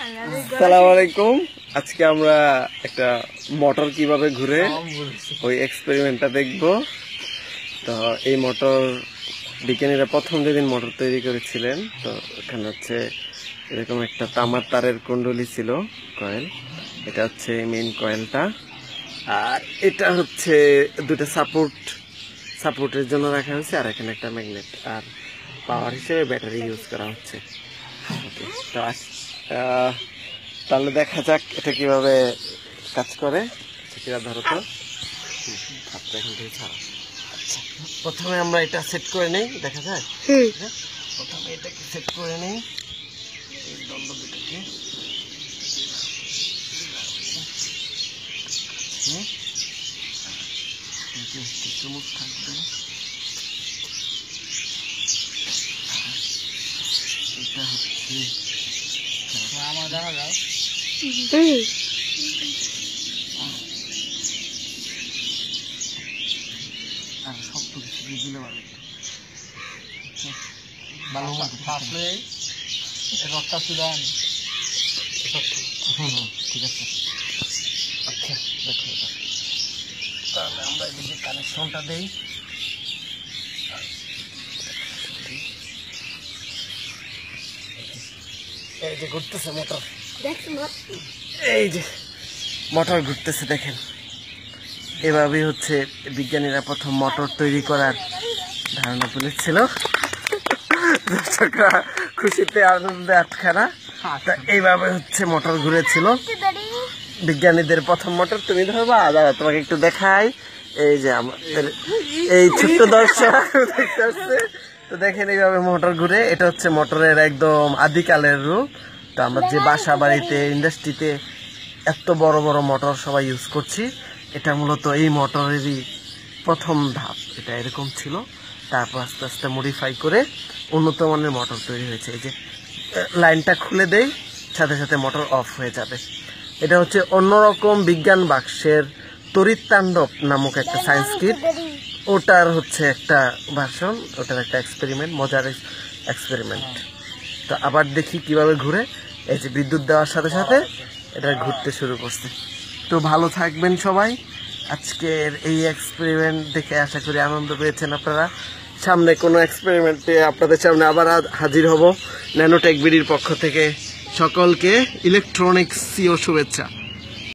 আসসালামু আলাইকুম। আজকে আমরা একটা মোটর কিভাবে ঘুরে ওই এক্সপেরিমেন্টটা দেখব। তো এই মোটর বিজ্ঞানীরা প্রথম যেদিন মোটর তৈরি করেছিলেন, তো এখানে হচ্ছে এরকম একটা তামার তারের কুণ্ডলী ছিল, কয়েল। এটা হচ্ছে মেইন কয়েলটা, আর এটা হচ্ছে দুটো সাপোর্টের জন্য রাখা হয়েছে, আর এখানে একটা ম্যাগনেট, আর পাওয়ার হিসেবে ব্যাটারি ইউজ করা হচ্ছে। তো তাহলে দেখা যাক এটা কিভাবে কাজ করে। ধরো তো, এখান থেকে ছাড়া। আচ্ছা, প্রথমে আমরা এটা সেট করে নেই, দেখা যায়। প্রথমে এটাকে সেট করে নেই, এই দণ্ড দুটোকে। চুমুক থাকবে, এটা হচ্ছে আমার দেখা যাও। আর সব তো কিছু দিয়ে দিলে ভালো আসলে রথটা চুলান। ঠিক আছে, আচ্ছা দেখো এটা। তাহলে আমরা এদিকে কানেকশনটা দেই। এই যে ঘুরতেছে মোটর, এই যে মোটর ঘুরতেছে, দেখেন। এভাবেই হচ্ছে বিজ্ঞানীরা প্রথম মোটর তৈরি করার ধারণা তুলেছিল। দর্শকরা খুশিতে আনন্দে আটখানা। তা এইভাবে হচ্ছে মোটর ঘুরেছিল বিজ্ঞানীদের প্রথম মোটর। তুমি ধরবা, দাদা তোমাকে একটু দেখাই। এই যে আমাদের এই ছোট্ট দর্শক দেখতে আসছে, তো দেখেন এইভাবে মোটর ঘুরে। এটা হচ্ছে মোটরের একদম আদিকালের রূপ। তো আমরা যে বাসা বাড়িতে, ইন্ডাস্ট্রিতে এত বড় বড় মোটর সবাই ইউজ করছি, এটা মূলত এই মোটরেরই প্রথম ধাপ। এটা এরকম ছিল, তারপর আস্তে আস্তে মডিফাই করে উন্নত মানের মোটর তৈরি হয়েছে। এই যে লাইনটা খুলে দেই, সাথে সাথে মোটর অফ হয়ে যাবে। এটা হচ্ছে অন্যরকম বিজ্ঞান বাক্সের তড়িৎতাণ্ডব নামক একটা সায়েন্স কিট, ওটার হচ্ছে একটা ভার্সন, ওটার একটা এক্সপেরিমেন্ট, মজার এক্সপেরিমেন্ট। তো আবার দেখি কিভাবে ঘুরে। এই যে বিদ্যুৎ দেওয়ার সাথে সাথে এটা ঘুরতে শুরু করছে। তো ভালো থাকবেন সবাই। আজকের এই এক্সপেরিমেন্ট দেখে আশা করি আনন্দ পেয়েছেন আপনারা। সামনে কোনো এক্সপেরিমেন্টে আপনাদের সামনে আবার হাজির হব। ন্যানোটেক বিডির পক্ষ থেকে সকলকে ইলেকট্রনিক্স শুভেচ্ছা।